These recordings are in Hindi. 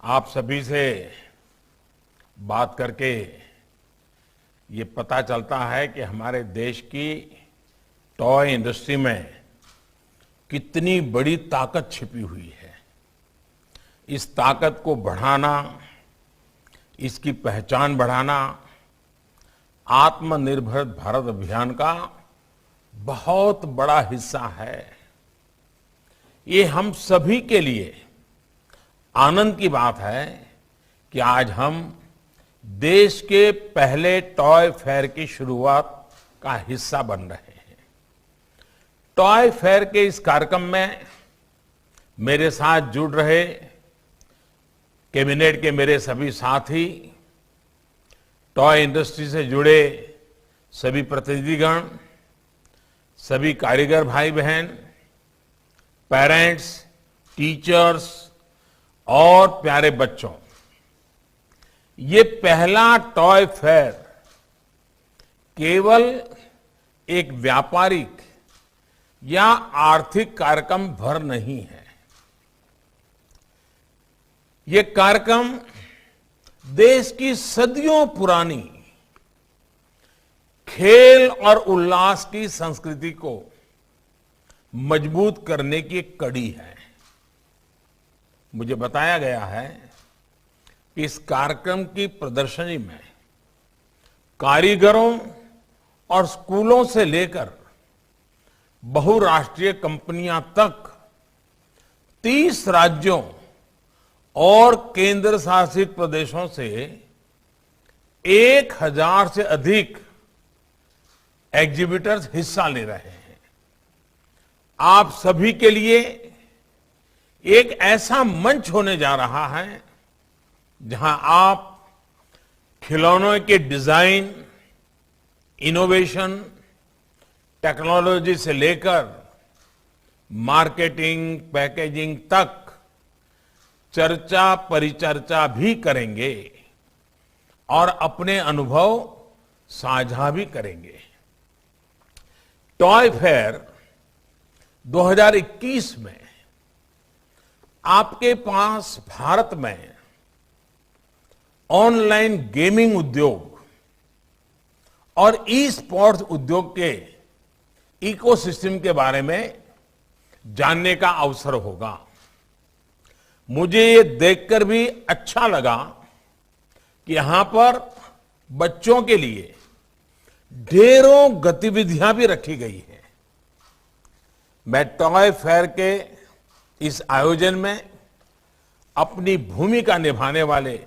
आप सभी से बात करके ये पता चलता है कि हमारे देश की टॉय इंडस्ट्री में कितनी बड़ी ताकत छिपी हुई है। इस ताकत को बढ़ाना, इसकी पहचान बढ़ाना आत्मनिर्भर भारत अभियान का बहुत बड़ा हिस्सा है। ये हम सभी के लिए आनंद की बात है कि आज हम देश के पहले टॉय फेयर की शुरुआत का हिस्सा बन रहे हैं। टॉय फेयर के इस कार्यक्रम में मेरे साथ जुड़ रहे कैबिनेट के मेरे सभी साथी, टॉय इंडस्ट्री से जुड़े सभी प्रतिनिधिगण, सभी कारीगर भाई बहन, पेरेंट्स, टीचर्स और प्यारे बच्चों, ये पहला टॉय फेयर केवल एक व्यापारिक या आर्थिक कार्यक्रम भर नहीं है। ये कार्यक्रम देश की सदियों पुरानी खेल और उल्लास की संस्कृति को मजबूत करने की एक कड़ी है। मुझे बताया गया है कि इस कार्यक्रम की प्रदर्शनी में कारीगरों और स्कूलों से लेकर बहुराष्ट्रीय कंपनियां तक 30 राज्यों और केंद्र शासित प्रदेशों से 1000 से अधिक एग्जीबिटर्स हिस्सा ले रहे हैं। आप सभी के लिए एक ऐसा मंच होने जा रहा है जहां आप खिलौनों के डिजाइन, इनोवेशन, टेक्नोलॉजी से लेकर मार्केटिंग, पैकेजिंग तक चर्चा परिचर्चा भी करेंगे और अपने अनुभव साझा भी करेंगे। टॉय फेयर 2021 में आपके पास भारत में ऑनलाइन गेमिंग उद्योग और ई स्पोर्ट्स उद्योग के इकोसिस्टम के बारे में जानने का अवसर होगा। मुझे ये देखकर भी अच्छा लगा कि यहां पर बच्चों के लिए ढेरों गतिविधियां भी रखी गई है। मैं टॉय फेयर के इस आयोजन में अपनी भूमिका निभाने वाले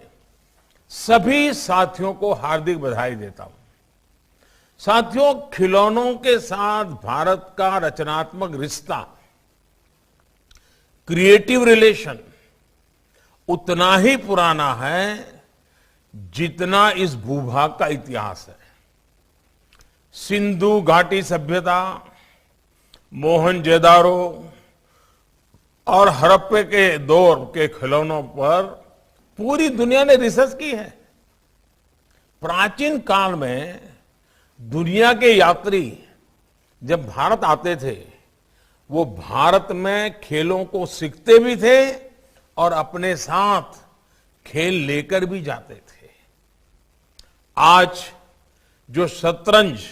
सभी साथियों को हार्दिक बधाई देता हूं। साथियों, खिलौनों के साथ भारत का रचनात्मक रिश्ता, क्रिएटिव रिलेशन उतना ही पुराना है जितना इस भूभाग का इतिहास है। सिंधु घाटी सभ्यता, मोहनजोदारो और हड़प्पे के दौर के खिलौनों पर पूरी दुनिया ने रिसर्च की है। प्राचीन काल में दुनिया के यात्री जब भारत आते थे, वो भारत में खेलों को सीखते भी थे और अपने साथ खेल लेकर भी जाते थे। आज जो शतरंज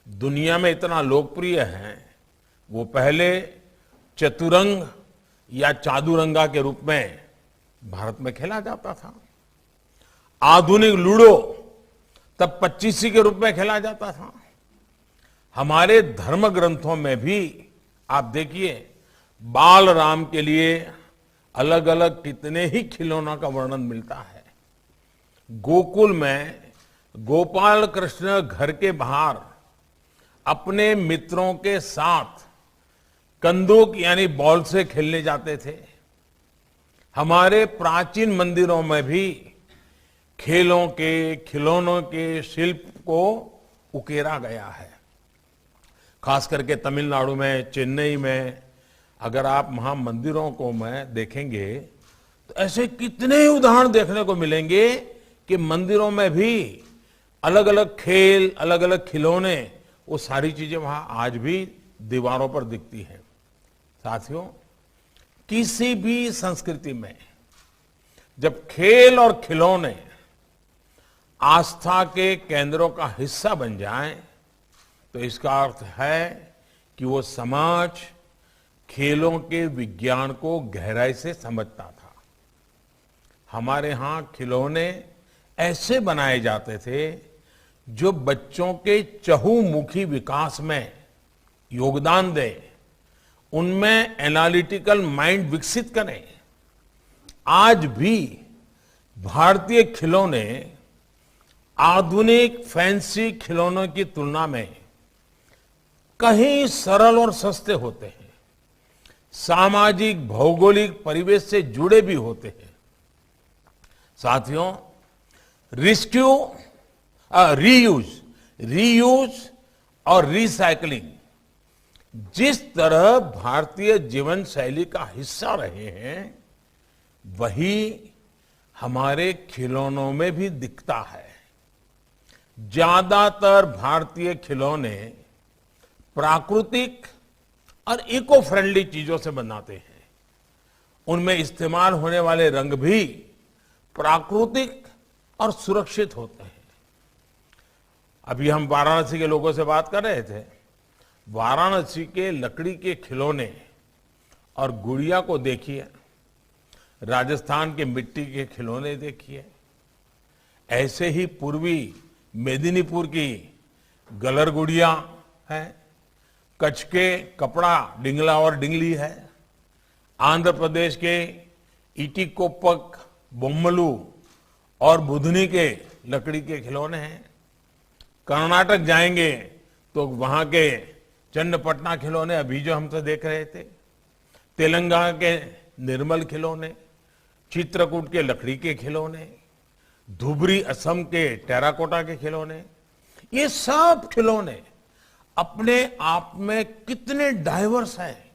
दुनिया में इतना लोकप्रिय है, वो पहले चतुरंग या चादुरंगा के रूप में भारत में खेला जाता था। आधुनिक लूडो तब पच्चीसी के रूप में खेला जाता था। हमारे धर्म ग्रंथों में भी आप देखिए, बाल राम के लिए अलग अलग कितने ही खिलौनों का वर्णन मिलता है। गोकुल में गोपाल कृष्ण घर के बाहर अपने मित्रों के साथ कंदूक यानी बॉल से खेलने जाते थे। हमारे प्राचीन मंदिरों में भी खेलों के, खिलौनों के शिल्प को उकेरा गया है। खास करके तमिलनाडु में, चेन्नई में अगर आप वहां मंदिरों को में देखेंगे तो ऐसे कितने ही उदाहरण देखने को मिलेंगे कि मंदिरों में भी अलग अलग खेल, अलग अलग खिलौने, वो सारी चीजें वहां आज भी दीवारों पर दिखती हैं। साथियों, किसी भी संस्कृति में जब खेल और खिलौने आस्था के केंद्रों का हिस्सा बन जाएं, तो इसका अर्थ है कि वो समाज खेलों के विज्ञान को गहराई से समझता था। हमारे यहां खिलौने ऐसे बनाए जाते थे जो बच्चों के चहुमुखी विकास में योगदान दें, उनमें एनालिटिकल माइंड विकसित करें। आज भी भारतीय खिलौने आधुनिक फैंसी खिलौनों की तुलना में कहीं सरल और सस्ते होते हैं, सामाजिक भौगोलिक परिवेश से जुड़े भी होते हैं। साथियों, रीयूज और रिसाइकलिंग जिस तरह भारतीय जीवन शैली का हिस्सा रहे हैं, वही हमारे खिलौनों में भी दिखता है। ज्यादातर भारतीय खिलौने प्राकृतिक और इको फ्रेंडली चीजों से बनाते हैं। उनमें इस्तेमाल होने वाले रंग भी प्राकृतिक और सुरक्षित होते हैं। अभी हम वाराणसी के लोगों से बात कर रहे थे। वाराणसी के लकड़ी के खिलौने और गुड़िया को देखिए, राजस्थान के मिट्टी के खिलौने देखिए, ऐसे ही पूर्वी मेदिनीपुर की गलर गुड़िया है, कच्छ के कपड़ा डिंगला और डिंगली है, आंध्र प्रदेश के इटिकोपक, बोम्मलू और बुधनी के लकड़ी के खिलौने हैं। कर्नाटक जाएंगे तो वहां के चन्नपटना खिलौने अभी जो हम तो देख रहे थे, तेलंगाना के निर्मल खिलौने, चित्रकूट के लकड़ी के खिलौने, धुबरी असम के टेराकोटा के खिलौने, ये सब खिलौने अपने आप में कितने डाइवर्स हैं,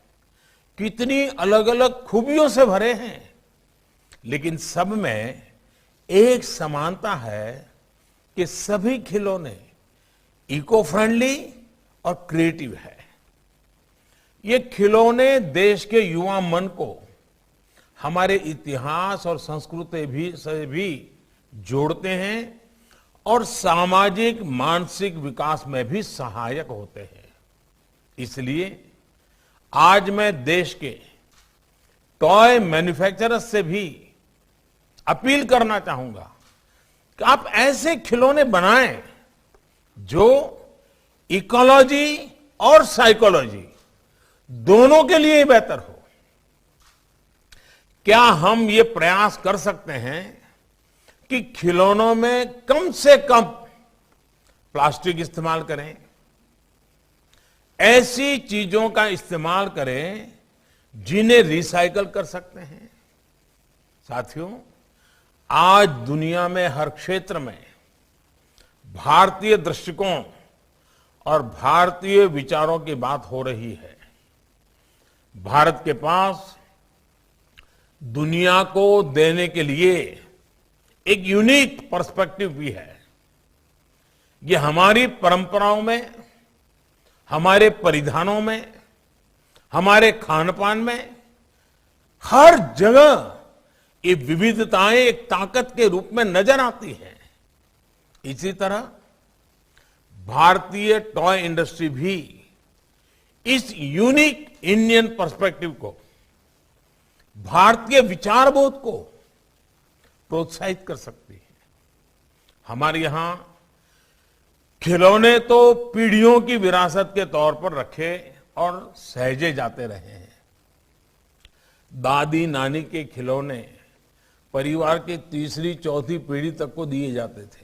कितनी अलग अलग खूबियों से भरे हैं, लेकिन सब में एक समानता है कि सभी खिलौने इको फ्रेंडली और क्रिएटिव है। ये खिलौने देश के युवा मन को हमारे इतिहास और संस्कृति से भी जोड़ते हैं और सामाजिक मानसिक विकास में भी सहायक होते हैं। इसलिए आज मैं देश के टॉय मैन्युफैक्चरर्स से भी अपील करना चाहूंगा कि आप ऐसे खिलौने बनाएं जो इकोलॉजी और साइकोलॉजी दोनों के लिए बेहतर हो। क्या हम ये प्रयास कर सकते हैं कि खिलौनों में कम से कम प्लास्टिक इस्तेमाल करें, ऐसी चीजों का इस्तेमाल करें जिन्हें रिसाइकल कर सकते हैं। साथियों, आज दुनिया में हर क्षेत्र में भारतीय दृष्टिकोण और भारतीय विचारों की बात हो रही है। भारत के पास दुनिया को देने के लिए एक यूनिक पर्सपेक्टिव भी है। ये हमारी परंपराओं में, हमारे परिधानों में, हमारे खान पान में, हर जगह ये विविधताएं एक ताकत के रूप में नजर आती हैं। इसी तरह भारतीय टॉय इंडस्ट्री भी इस यूनिक इंडियन पर्सपेक्टिव को, भारतीय विचारबोध को प्रोत्साहित कर सकती है। हमारे यहां खिलौने तो पीढ़ियों की विरासत के तौर पर रखे और सहेजे जाते रहे हैं। दादी नानी के खिलौने परिवार की तीसरी चौथी पीढ़ी तक को दिए जाते थे।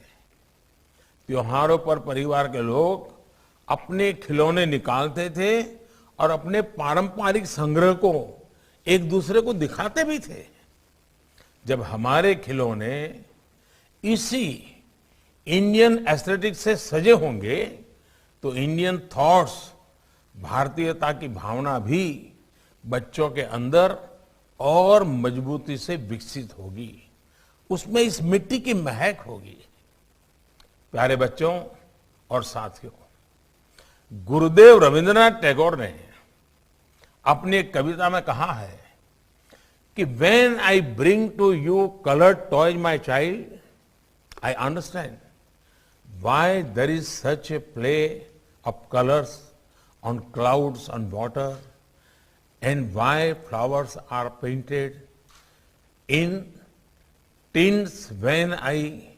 त्योहारों पर परिवार के लोग अपने खिलौने निकालते थे और अपने पारंपरिक संग्रह को एक दूसरे को दिखाते भी थे। जब हमारे खिलौने इसी इंडियन एस्थेटिक्स से सजे होंगे तो इंडियन थॉट्स, भारतीयता की भावना भी बच्चों के अंदर और मजबूती से विकसित होगी। उसमें इस मिट्टी की महक होगी। प्यारे बच्चों और साथियों, गुरुदेव रविंद्रनाथ टैगोर ने अपनी एक कविता में कहा है कि when I bring to you colored toys, my child, I understand why there is such a play of colors on clouds, on water, and why flowers are painted in tints when I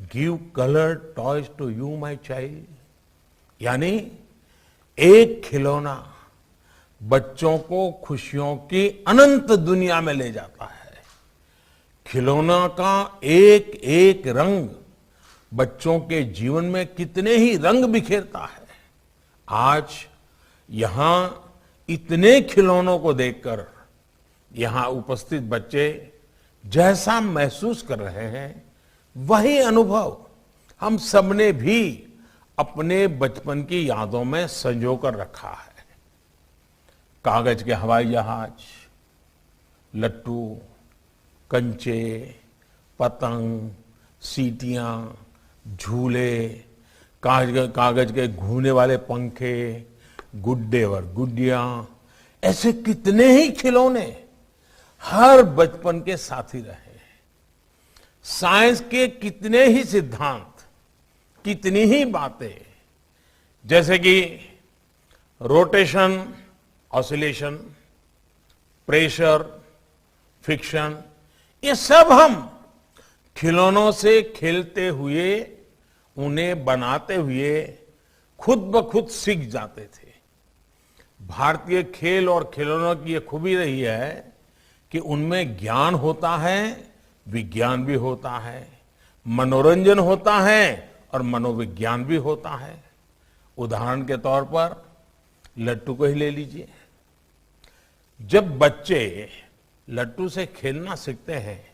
give colored toys to you, my child. यानी एक खिलौना बच्चों को खुशियों की अनंत दुनिया में ले जाता है। खिलौना का एक एक रंग बच्चों के जीवन में कितने ही रंग बिखेरता है। आज यहां इतने खिलौनों को देखकर यहां उपस्थित बच्चे जैसा महसूस कर रहे हैं, वही अनुभव हम सबने भी अपने बचपन की यादों में संजो कर रखा है। कागज के हवाई जहाज, लट्टू, कंचे, पतंग, सीटियां, झूले, कागज के घूमने वाले पंखे, गुड्डे और गुड्डियां, ऐसे कितने ही खिलौने हर बचपन के साथी रहे। साइंस के कितने ही सिद्धांत, कितनी ही बातें, जैसे कि रोटेशन, ऑसिलेशन, प्रेशर, फ्रिक्शन, ये सब हम खिलौनों से खेलते हुए, उन्हें बनाते हुए खुद ब खुद सीख जाते थे। भारतीय खेल और खिलौनों की ये खूबी रही है कि उनमें ज्ञान होता है, विज्ञान भी होता है, मनोरंजन होता है और मनोविज्ञान भी होता है। उदाहरण के तौर पर लट्टू को ही ले लीजिए। जब बच्चे लट्टू से खेलना सीखते हैं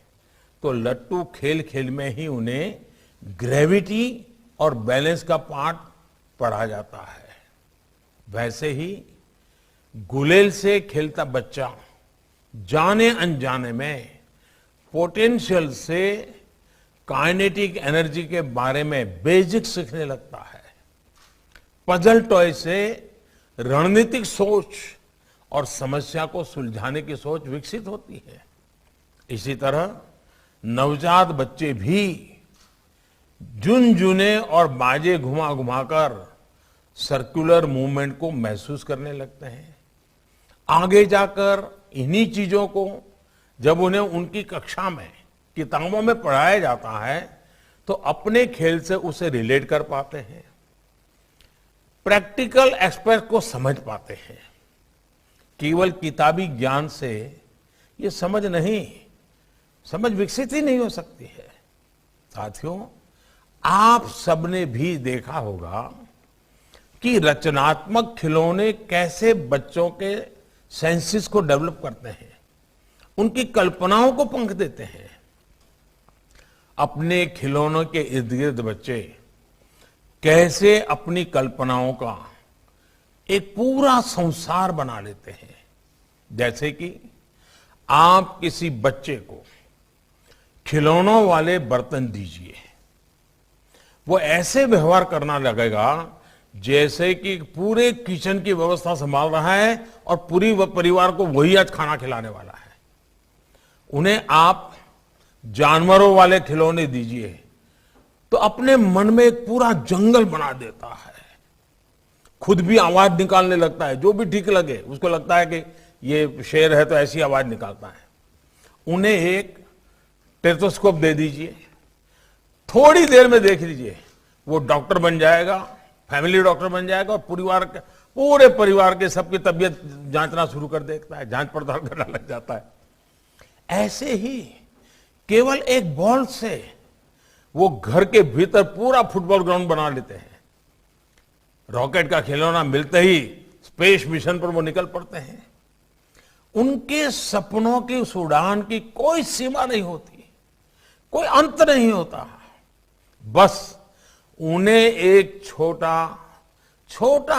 तो लट्टू खेल खेल में ही उन्हें ग्रेविटी और बैलेंस का पाठ पढ़ा जाता है। वैसे ही गुलेल से खेलता बच्चा जाने अनजाने में पोटेंशियल से काइनेटिक एनर्जी के बारे में बेसिक सीखने लगता है। पजल टॉय से रणनीतिक सोच और समस्या को सुलझाने की सोच विकसित होती है। इसी तरह नवजात बच्चे भी झुनझुने और बाजे घुमा घुमाकर सर्कुलर मूवमेंट को महसूस करने लगते हैं। आगे जाकर इन्हीं चीजों को जब उन्हें उनकी कक्षा में, किताबों में पढ़ाया जाता है तो अपने खेल से उसे रिलेट कर पाते हैं, प्रैक्टिकल एस्पेक्ट को समझ पाते हैं। केवल किताबी ज्ञान से ये समझ विकसित ही नहीं हो सकती है। साथियों, आप सबने भी देखा होगा कि रचनात्मक खिलौने कैसे बच्चों के सेंसेस को डेवलप करते हैं, उनकी कल्पनाओं को पंख देते हैं। अपने खिलौनों के इर्द गिर्द बच्चे कैसे अपनी कल्पनाओं का एक पूरा संसार बना लेते हैं। जैसे कि आप किसी बच्चे को खिलौनों वाले बर्तन दीजिए, वो ऐसे व्यवहार करना लगेगा जैसे कि पूरे किचन की व्यवस्था संभाल रहा है और पूरी परिवार को वही आज खाना खिलाने वाला है। उन्हें आप जानवरों वाले खिलौने दीजिए तो अपने मन में एक पूरा जंगल बना देता है, खुद भी आवाज निकालने लगता है, जो भी ठीक लगे उसको लगता है कि ये शेर है तो ऐसी आवाज निकालता है। उन्हें एक टेथोस्कोप दे दीजिए, थोड़ी देर में देख लीजिए वो डॉक्टर बन जाएगा, फैमिली डॉक्टर बन जाएगा और पूरे परिवार के सबकी तबीयत जांचना शुरू कर देता है, जांच पड़ताल करना लग जाता है। ऐसे ही केवल एक बॉल से वो घर के भीतर पूरा फुटबॉल ग्राउंड बना लेते हैं। रॉकेट का खिलौना मिलते ही स्पेस मिशन पर वो निकल पड़ते हैं। उनके सपनों की उस उड़ान की कोई सीमा नहीं होती, कोई अंत नहीं होता। बस उन्हें एक छोटा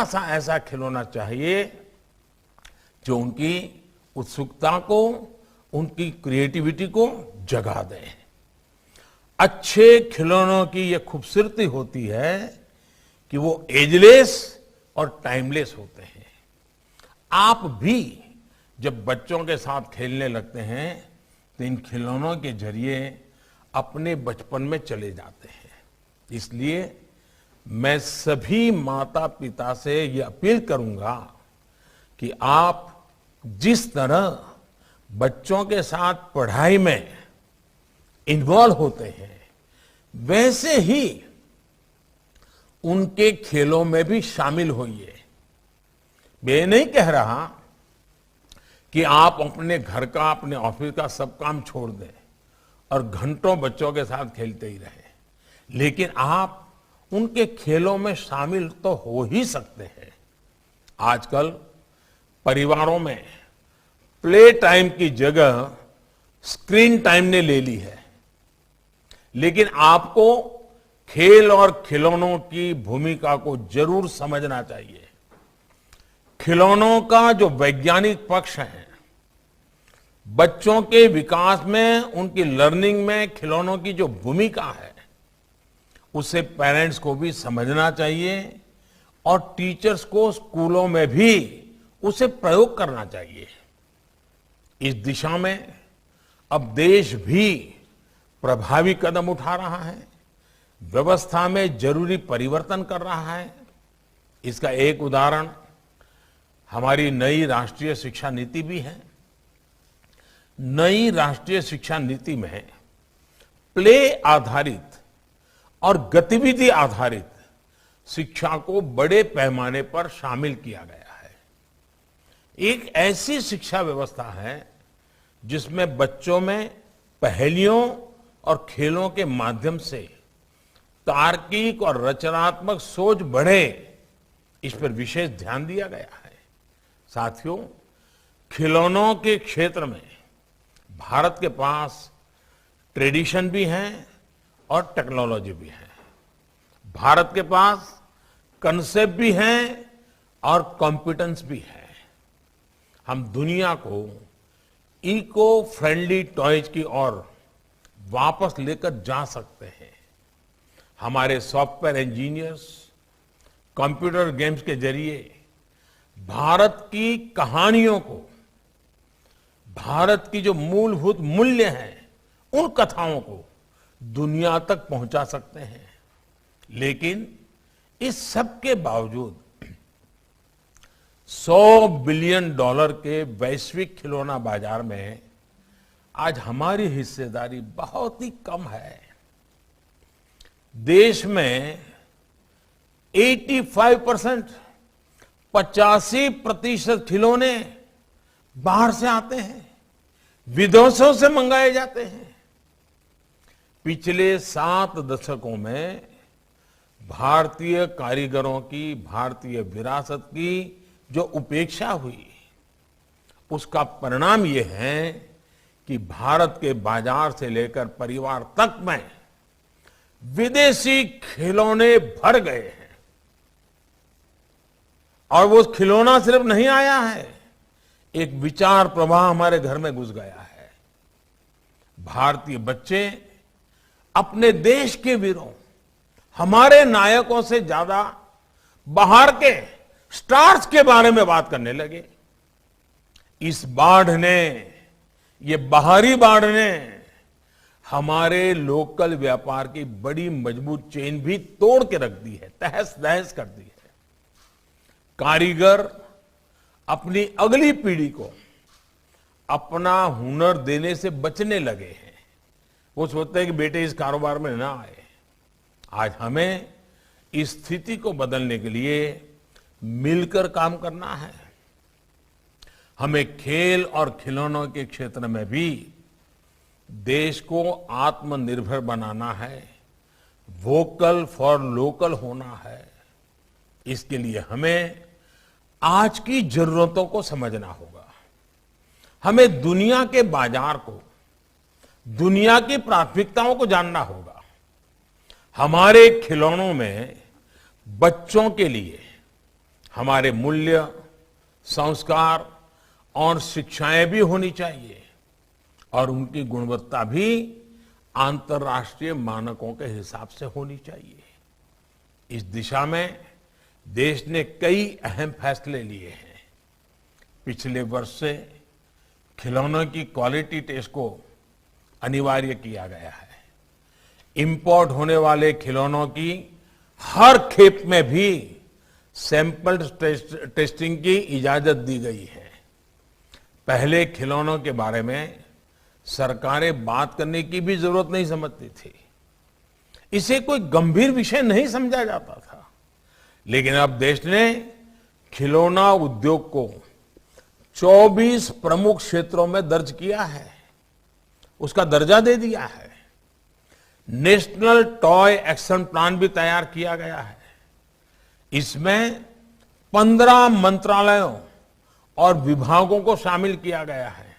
सा ऐसा खिलौना चाहिए जो उनकी उत्सुकता को, उनकी क्रिएटिविटी को जगा दे। अच्छे खिलौनों की यह खूबसूरती होती है कि वो एजलेस और टाइमलेस होते हैं। आप भी जब बच्चों के साथ खेलने लगते हैं तो इन खिलौनों के जरिए अपने बचपन में चले जाते हैं। इसलिए मैं सभी माता पिता से ये अपील करूंगा कि आप जिस तरह बच्चों के साथ पढ़ाई में इन्वॉल्व होते हैं, वैसे ही उनके खेलों में भी शामिल होइए। मैं ये नहीं कह रहा कि आप अपने घर का, अपने ऑफिस का सब काम छोड़ दें और घंटों बच्चों के साथ खेलते ही रहें, लेकिन आप उनके खेलों में शामिल तो हो ही सकते हैं। आजकल परिवारों में प्ले टाइम की जगह स्क्रीन टाइम ने ले ली है, लेकिन आपको खेल और खिलौनों की भूमिका को जरूर समझना चाहिए। खिलौनों का जो वैज्ञानिक पक्ष है, बच्चों के विकास में, उनकी लर्निंग में खिलौनों की जो भूमिका है, उसे पेरेंट्स को भी समझना चाहिए और टीचर्स को स्कूलों में भी उसे प्रयोग करना चाहिए। इस दिशा में अब देश भी प्रभावी कदम उठा रहा है, व्यवस्था में जरूरी परिवर्तन कर रहा है। इसका एक उदाहरण हमारी नई राष्ट्रीय शिक्षा नीति भी है। नई राष्ट्रीय शिक्षा नीति में प्ले आधारित और गतिविधि आधारित शिक्षा को बड़े पैमाने पर शामिल किया गया है। एक ऐसी शिक्षा व्यवस्था है जिसमें बच्चों में पहेलियों और खेलों के माध्यम से तार्किक और रचनात्मक सोच बढ़े, इस पर विशेष ध्यान दिया गया है। साथियों, खिलौनों के क्षेत्र में भारत के पास ट्रेडिशन भी है और टेक्नोलॉजी भी है। भारत के पास कंसेप्ट भी है और कॉम्पिटेंस भी है। हम दुनिया को इको फ्रेंडली टॉयज की ओर वापस लेकर जा सकते हैं। हमारे सॉफ्टवेयर इंजीनियर्स कंप्यूटर गेम्स के जरिए भारत की कहानियों को, भारत की जो मूलभूत मूल्य हैं, उन कथाओं को दुनिया तक पहुंचा सकते हैं। लेकिन इस सब के बावजूद $100 बिलियन के वैश्विक खिलौना बाजार में आज हमारी हिस्सेदारी बहुत ही कम है। देश में 85%, 85% खिलौने बाहर से आते हैं, विदेशों से मंगाए जाते हैं। पिछले 7 दशकों में भारतीय कारीगरों की, भारतीय विरासत की जो उपेक्षा हुई, उसका परिणाम यह है कि भारत के बाजार से लेकर परिवार तक में विदेशी खिलौने भर गए हैं। और वो खिलौना सिर्फ नहीं आया है, एक विचार प्रवाह हमारे घर में घुस गया है। भारतीय बच्चे अपने देश के वीरों, हमारे नायकों से ज्यादा बाहर के स्टार्स के बारे में बात करने लगे। इस बाढ़ ने, ये बाहरी बाढ़ ने हमारे लोकल व्यापार की बड़ी मजबूत चेन भी तोड़ के रख दी है, तहस नहस कर दी है। कारीगर अपनी अगली पीढ़ी को अपना हुनर देने से बचने लगे हैं। वो सोचते हैं कि बेटे इस कारोबार में ना आए। आज हमें इस स्थिति को बदलने के लिए मिलकर काम करना है। हमें खेल और खिलौनों के क्षेत्र में भी देश को आत्मनिर्भर बनाना है, वोकल फॉर लोकल होना है। इसके लिए हमें आज की जरूरतों को समझना होगा। हमें दुनिया के बाजार को, दुनिया की प्राथमिकताओं को जानना होगा। हमारे खिलौनों में बच्चों के लिए हमारे मूल्य, संस्कार और शिक्षाएं भी होनी चाहिए और उनकी गुणवत्ता भी अंतर्राष्ट्रीय मानकों के हिसाब से होनी चाहिए। इस दिशा में देश ने कई अहम फैसले लिए हैं। पिछले वर्ष से खिलौनों की क्वालिटी टेस्ट को अनिवार्य किया गया है। इंपोर्ट होने वाले खिलौनों की हर खेप में भी सैंपल टेस्टिंग की इजाजत दी गई है। पहले खिलौनों के बारे में सरकारें बात करने की भी जरूरत नहीं समझती थी, इसे कोई गंभीर विषय नहीं समझा जाता था। लेकिन अब देश ने खिलौना उद्योग को 24 प्रमुख क्षेत्रों में दर्ज किया है, उसका दर्जा दे दिया है। नेशनल टॉय एक्शन प्लान भी तैयार किया गया है। इसमें 15 मंत्रालयों और विभागों को शामिल किया गया है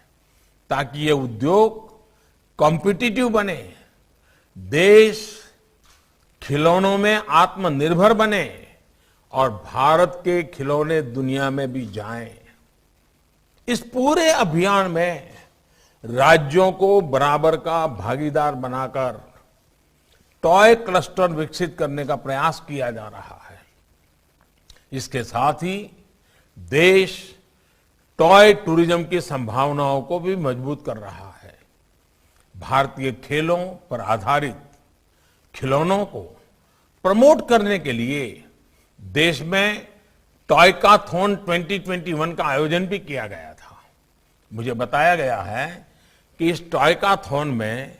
ताकि ये उद्योग कॉम्पिटिटिव बने, देश खिलौनों में आत्मनिर्भर बने और भारत के खिलौने दुनिया में भी जाएं। इस पूरे अभियान में राज्यों को बराबर का भागीदार बनाकर टॉय क्लस्टर विकसित करने का प्रयास किया जा रहा है। इसके साथ ही देश टॉय टूरिज्म की संभावनाओं को भी मजबूत कर रहा है। भारतीय खेलों पर आधारित खिलौनों को प्रमोट करने के लिए देश में टॉयकाथॉन 2021 का आयोजन भी किया गया था। मुझे बताया गया है कि इस टॉयकाथॉन में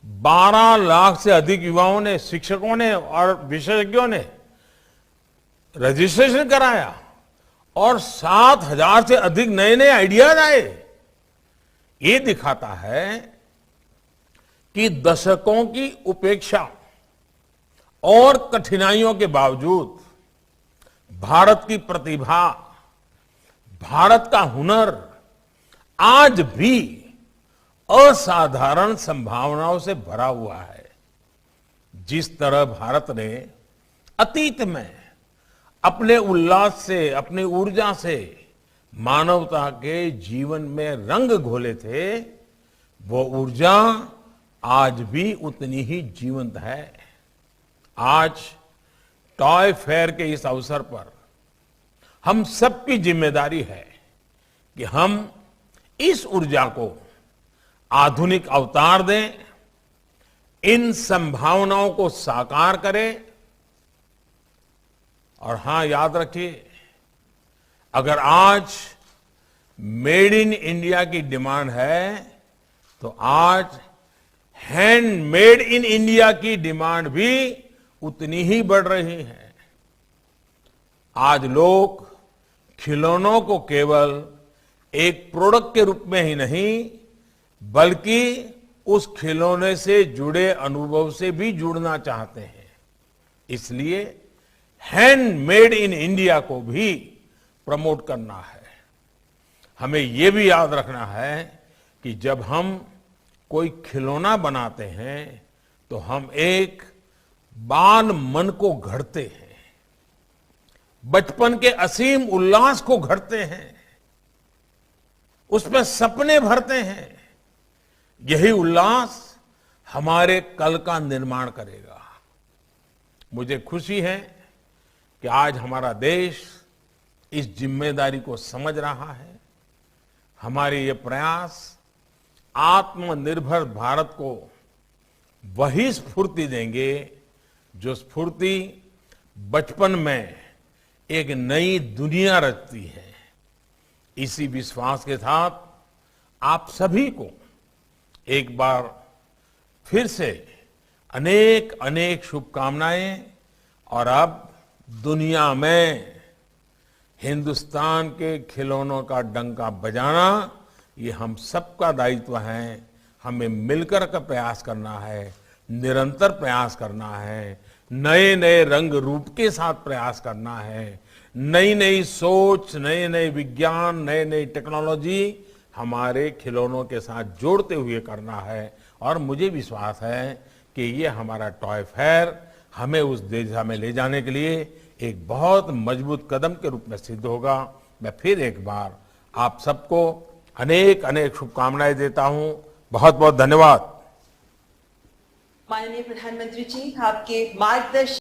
12 लाख से अधिक युवाओं ने, शिक्षकों ने और विशेषज्ञों ने रजिस्ट्रेशन कराया और 7,000 से अधिक नए नए आइडियाज आए। ये दिखाता है कि दशकों की उपेक्षा और कठिनाइयों के बावजूद भारत की प्रतिभा, भारत का हुनर आज भी असाधारण संभावनाओं से भरा हुआ है। जिस तरह भारत ने अतीत में अपने उल्लास से, अपनी ऊर्जा से मानवता के जीवन में रंग घोले थे, वो ऊर्जा आज भी उतनी ही जीवंत है। आज टॉय फेयर के इस अवसर पर हम सबकी जिम्मेदारी है कि हम इस ऊर्जा को आधुनिक अवतार दें, इन संभावनाओं को साकार करें। और हां, याद रखिए, अगर आज मेड इन इंडिया की डिमांड है तो आज हैंडमेड इन इंडिया की डिमांड भी उतनी ही बढ़ रही है। आज लोग खिलौनों को केवल एक प्रोडक्ट के रूप में ही नहीं, बल्कि उस खिलौने से जुड़े अनुभव से भी जुड़ना चाहते हैं। इसलिए हैंडमेड इन इंडिया को भी प्रमोट करना है। हमें यह भी याद रखना है कि जब हम कोई खिलौना बनाते हैं तो हम एक बाल मन को घड़ते हैं, बचपन के असीम उल्लास को घड़ते हैं, उसमें सपने भरते हैं। यही उल्लास हमारे कल का निर्माण करेगा। मुझे खुशी है कि आज हमारा देश इस जिम्मेदारी को समझ रहा है। हमारे ये प्रयास आत्मनिर्भर भारत को वही स्फूर्ति देंगे जो स्फूर्ति बचपन में एक नई दुनिया रचती है। इसी विश्वास के साथ आप सभी को एक बार फिर से अनेक अनेक शुभकामनाएं। और अब दुनिया में हिंदुस्तान के खिलौनों का डंका बजाना ये हम सबका दायित्व है। हमें मिलकर का प्रयास करना है, निरंतर प्रयास करना है, नए नए रंग रूप के साथ प्रयास करना है, नई नई सोच, नए नए विज्ञान, नए नई टेक्नोलॉजी हमारे खिलौनों के साथ जोड़ते हुए करना है। और मुझे विश्वास है कि ये हमारा टॉय फेयर हमें उस दिशा में ले जाने के लिए एक बहुत मजबूत कदम के रूप में सिद्ध होगा। मैं फिर एक बार आप सबको अनेक अनेक शुभकामनाएं देता हूं। बहुत बहुत धन्यवाद। माननीय प्रधानमंत्री जी, आपके मार्गदर्शन